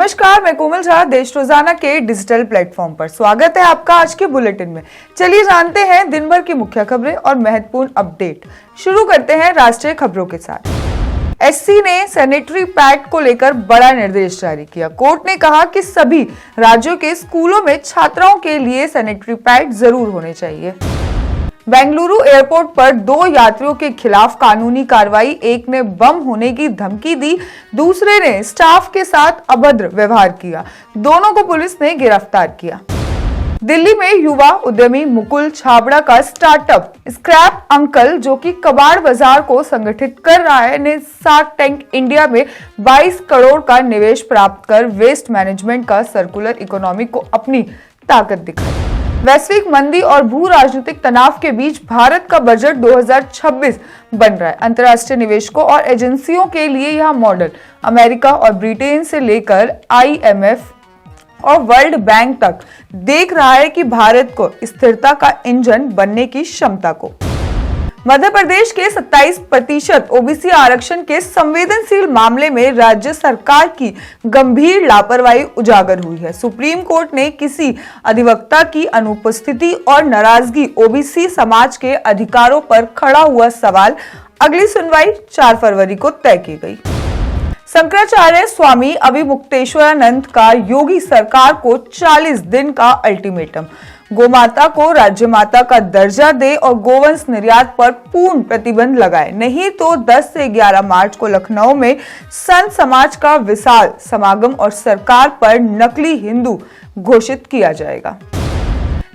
नमस्कार, मैं कोमल झा देश रोजाना के डिजिटल प्लेटफॉर्म पर स्वागत है आपका आज के बुलेटिन में। चलिए जानते हैं दिन भर की मुख्य खबरें और महत्वपूर्ण अपडेट। शुरू करते हैं राष्ट्रीय खबरों के साथ। एससी ने सैनिटरी पैड को लेकर बड़ा निर्देश जारी किया। कोर्ट ने कहा कि सभी राज्यों के स्कूलों में छात्राओं के लिए सैनिटरी पैड जरूर होने चाहिए। बेंगलुरु एयरपोर्ट पर 2 यात्रियों के खिलाफ कानूनी कार्रवाई। एक ने बम होने की धमकी दी, दूसरे ने स्टाफ के साथ अभद्र व्यवहार किया। दोनों को पुलिस ने गिरफ्तार किया। दिल्ली में युवा उद्यमी मुकुल छाबड़ा का स्टार्टअप स्क्रैप अंकल, जो कि कबाड़ बाजार को संगठित कर रहा है, ने शार्क टैंक इंडिया में 22 करोड़ का निवेश प्राप्त कर वेस्ट मैनेजमेंट का सर्कुलर इकोनॉमी को अपनी ताकत दिखाई। वैश्विक मंदी और भू राजनीतिक तनाव के बीच भारत का बजट 2026 बन रहा है। अंतर्राष्ट्रीय निवेशकों और एजेंसियों के लिए यह मॉडल अमेरिका और ब्रिटेन से लेकर IMF और वर्ल्ड बैंक तक देख रहा है कि भारत को स्थिरता का इंजन बनने की क्षमता को। मध्य प्रदेश के 27% ओबीसी आरक्षण के संवेदनशील मामले में राज्य सरकार की गंभीर लापरवाही उजागर हुई है। सुप्रीम कोर्ट ने किसी अधिवक्ता की अनुपस्थिति और नाराजगी ओबीसी समाज के अधिकारों पर खड़ा हुआ सवाल। अगली सुनवाई 4 फरवरी को तय की गई। शंकराचार्य स्वामी अभिमुक्तेश्वरानंद का योगी सरकार को 40 दिन का अल्टीमेटम। गोमाता को राज्य माता का दर्जा दे और गोवंश निर्यात पर पूर्ण प्रतिबंध लगाए, नहीं तो 10 से 11 मार्च को लखनऊ में संत समाज का विशाल समागम और सरकार पर नकली हिंदू घोषित किया जाएगा।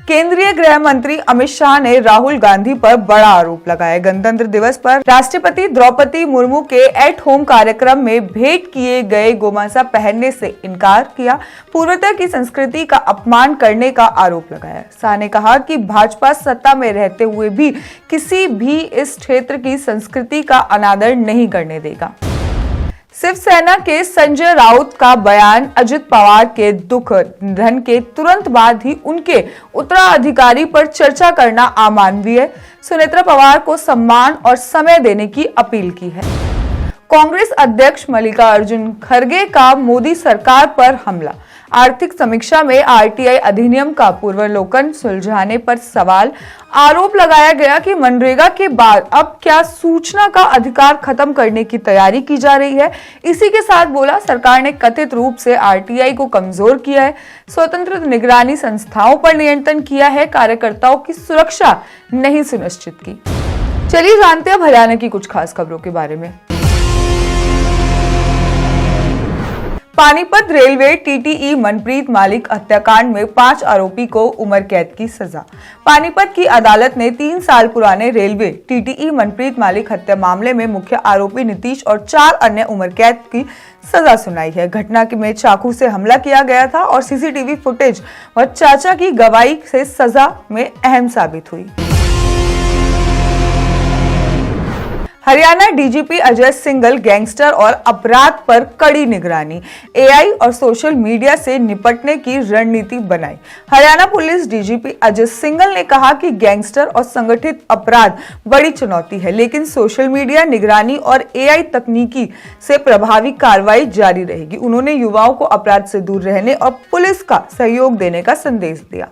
केंद्रीय गृह मंत्री अमित शाह ने राहुल गांधी पर बड़ा आरोप लगाया। गणतंत्र दिवस पर राष्ट्रपति द्रौपदी मुर्मू के एट होम कार्यक्रम में भेंट किए गए गोमांसा पहनने से इनकार किया, पूर्वोत्तर की संस्कृति का अपमान करने का आरोप लगाया। शाह ने कहा कि भाजपा सत्ता में रहते हुए भी किसी भी इस क्षेत्र की संस्कृति का अनादर नहीं करने देगा। शिवसेना के संजय राउत का बयान अजित पवार के दुख निधन के तुरंत बाद ही उनके उत्तराधिकारी पर चर्चा करना अमानवीय। सुनेत्रा पवार को सम्मान और समय देने की अपील की है। कांग्रेस अध्यक्ष मल्लिकार्जुन खड़गे का मोदी सरकार पर हमला। आर्थिक समीक्षा में RTI अधिनियम का पूर्वावलोकन सुलझाने पर सवाल। आरोप लगाया गया कि मनरेगा के बाद अब क्या सूचना का अधिकार खत्म करने की तैयारी की जा रही है। इसी के साथ बोला, सरकार ने कथित रूप से RTI को कमजोर किया है, स्वतंत्र निगरानी संस्थाओं पर नियंत्रण किया है, कार्यकर्ताओं की सुरक्षा नहीं सुनिश्चित की। चलिए जानते हैं हरियाणा की कुछ खास खबरों के बारे में। पानीपत रेलवे TTE मनप्रीत मालिक हत्याकांड में 5 आरोपी को उम्र कैद की सजा। पानीपत की अदालत ने 3 साल पुराने रेलवे TTE मनप्रीत मालिक हत्या मामले में मुख्य आरोपी नीतीश और 4 अन्य उम्र कैद की सजा सुनाई है। घटना में चाकू से हमला किया गया था और CCTV फुटेज व चाचा की गवाही से सजा में अहम साबित हुई। हरियाणा DGP अजय सिंघल गैंगस्टर और अपराध पर कड़ी निगरानी, AI और सोशल मीडिया से निपटने की रणनीति बनाई। हरियाणा पुलिस DGP अजय सिंघल ने कहा कि गैंगस्टर और संगठित अपराध बड़ी चुनौती है, लेकिन सोशल मीडिया निगरानी और AI तकनीकी से प्रभावी कार्रवाई जारी रहेगी। उन्होंने युवाओं को अपराध से दूर रहने और पुलिस का सहयोग देने का संदेश दिया।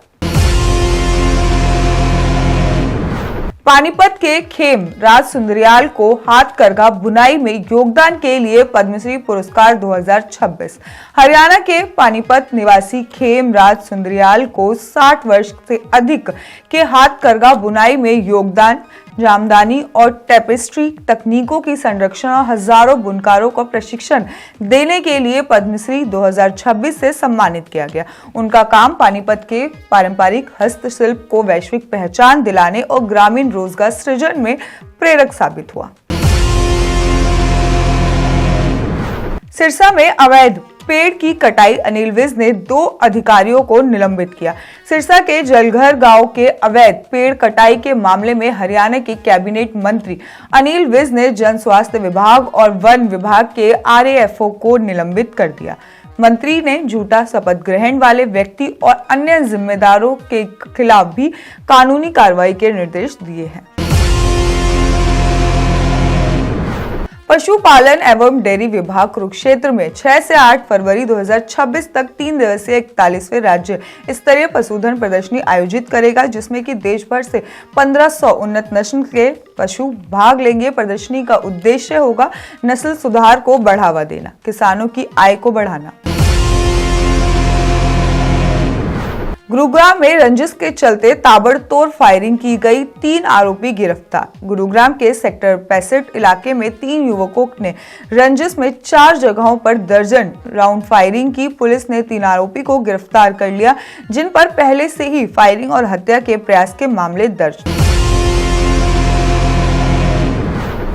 पानीपत के खेम राज सुंदरियाल को हाथकरघा बुनाई में योगदान के लिए पद्मश्री पुरस्कार 2026। हरियाणा के पानीपत निवासी खेम राज सुंदरियाल को 60 वर्ष से अधिक के हाथकरघा बुनाई में योगदान, जामदानी और टेपेस्ट्री तकनीकों की संरक्षण और हजारों बुनकारों को प्रशिक्षण देने के लिए पद्मश्री 2026 से सम्मानित किया गया। उनका काम पानीपत के पारंपरिक हस्तशिल्प को वैश्विक पहचान दिलाने और ग्रामीण रोजगार सृजन में प्रेरक साबित हुआ। सिरसा में अवैध पेड़ की कटाई, अनिल विज ने 2 अधिकारियों को निलंबित किया। सिरसा के जलघर गांव के अवैध पेड़ कटाई के मामले में हरियाणा के कैबिनेट मंत्री अनिल विज ने जन स्वास्थ्य विभाग और वन विभाग के RAFO को निलंबित कर दिया। मंत्री ने झूठा शपथ ग्रहण वाले व्यक्ति और अन्य जिम्मेदारों के खिलाफ भी कानूनी कार्रवाई के निर्देश दिए हैं। पशुपालन एवं डेयरी विभाग कुरुक्षेत्र में 6 से 8 फरवरी 2026 तक 3 दिवसीय 41वें राज्य स्तरीय पशुधन प्रदर्शनी आयोजित करेगा, जिसमें कि देश भर से 1500 उन्नत नस्ल के पशु भाग लेंगे। प्रदर्शनी का उद्देश्य होगा नस्ल सुधार को बढ़ावा देना, किसानों की आय को बढ़ाना। गुरुग्राम में रंजिश के चलते ताबड़तोड़ फायरिंग की गई, 3 आरोपी गिरफ्तार। गुरुग्राम के सेक्टर 65 इलाके में 3 युवकों ने रंजिश में 4 जगहों पर दर्जन राउंड फायरिंग की। पुलिस ने 3 आरोपी को गिरफ्तार कर लिया, जिन पर पहले से ही फायरिंग और हत्या के प्रयास के मामले दर्ज।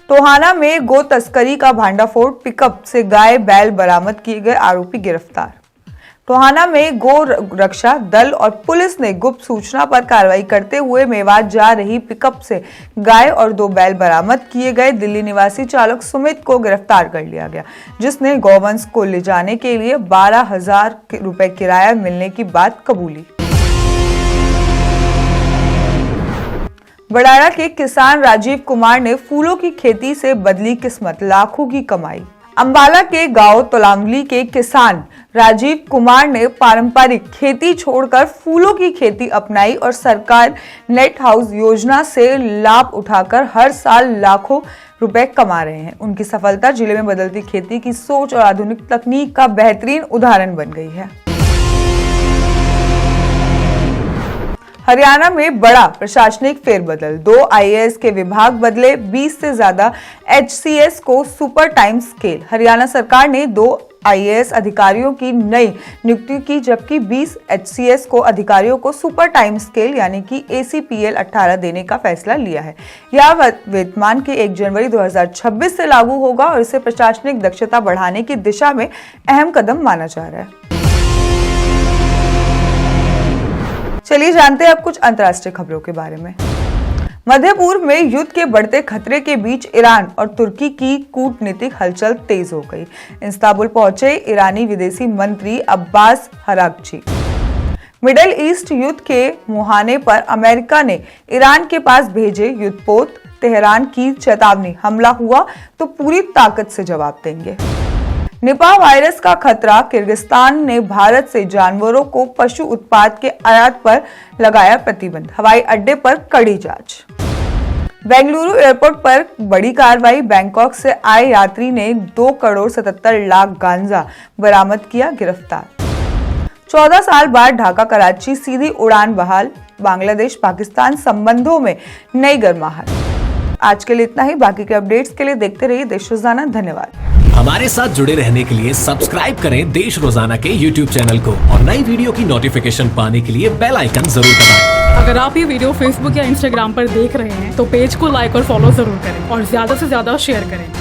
टोहाना में गो तस्करी का भांडाफोड़, पिकअप से गाय बैल बरामद किए गए, आरोपी गिरफ्तार। टोहाना में गो रक्षा दल और पुलिस ने गुप्त सूचना पर कार्रवाई करते हुए मेवात जा रही पिकअप से गाय और 2 बैल बरामद किए गए। दिल्ली निवासी चालक सुमित को गिरफ्तार कर लिया गया, जिसने गौवंश को ले जाने के लिए 12,000 रुपए किराया मिलने की बात कबूली। बड़ाड़ा के किसान राजीव कुमार ने फूलों की खेती से बदली किस्मत, लाखों की कमाई। अंबाला के गांव तोलामली के किसान राजीव कुमार ने पारंपरिक खेती छोड़कर फूलों की खेती अपनाई और सरकार नेट हाउस योजना से लाभ उठाकर हर साल लाखों रुपए कमा रहे हैं। उनकी सफलता जिले में बदलती खेती की सोच और आधुनिक तकनीक का बेहतरीन उदाहरण बन गई है। हरियाणा में बड़ा प्रशासनिक फेरबदल, 2 IAS के विभाग बदले, 20 से ज्यादा HCS को सुपर टाइम स्केल। हरियाणा सरकार ने 2 IAS अधिकारियों की नई नियुक्ति की, जबकि 20 HCS को अधिकारियों को सुपर टाइम स्केल यानी कि ACPL 18 देने का फैसला लिया है। यह वेतनमान के 1 जनवरी 2026 से लागू होगा और इसे प्रशासनिक दक्षता बढ़ाने की दिशा में अहम कदम माना जा रहा है। चलिए जानते हैं अब कुछ अंतर्राष्ट्रीय खबरों के बारे में। मध्य पूर्व में युद्ध के बढ़ते खतरे के बीच ईरान और तुर्की की कूटनीतिक हलचल तेज हो गई। इस्तांबुल पहुंचे ईरानी विदेशी मंत्री अब्बास अरागची। मिडिल ईस्ट युद्ध के मुहाने पर अमेरिका ने ईरान के पास भेजे युद्धपोत, तेहरान की चेतावनी, हमला हुआ तो पूरी ताकत से जवाब देंगे। निपाह वायरस का खतरा, किर्गिस्तान ने भारत से जानवरों को पशु उत्पाद के आयात पर लगाया प्रतिबंध, हवाई अड्डे पर कड़ी जांच। बेंगलुरु एयरपोर्ट पर बड़ी कार्रवाई, बैंकॉक से आए यात्री ने 2 करोड़ 77 लाख गांजा बरामद किया, गिरफ्तार। 14 साल बाद ढाका कराची सीधी उड़ान बहाल, बांग्लादेश पाकिस्तान संबंधों में नई गर्माहट। आज के लिए इतना ही, बाकी के अपडेट्स के लिए देखते रहिए देश रोजाना। धन्यवाद। हमारे साथ जुड़े रहने के लिए सब्सक्राइब करें देश रोजाना के YouTube चैनल को और नई वीडियो की नोटिफिकेशन पाने के लिए बेल आइकन जरूर दबाएं। अगर आप ये वीडियो Facebook या Instagram पर देख रहे हैं तो पेज को लाइक और फॉलो जरूर करें और ज्यादा से ज्यादा शेयर करें।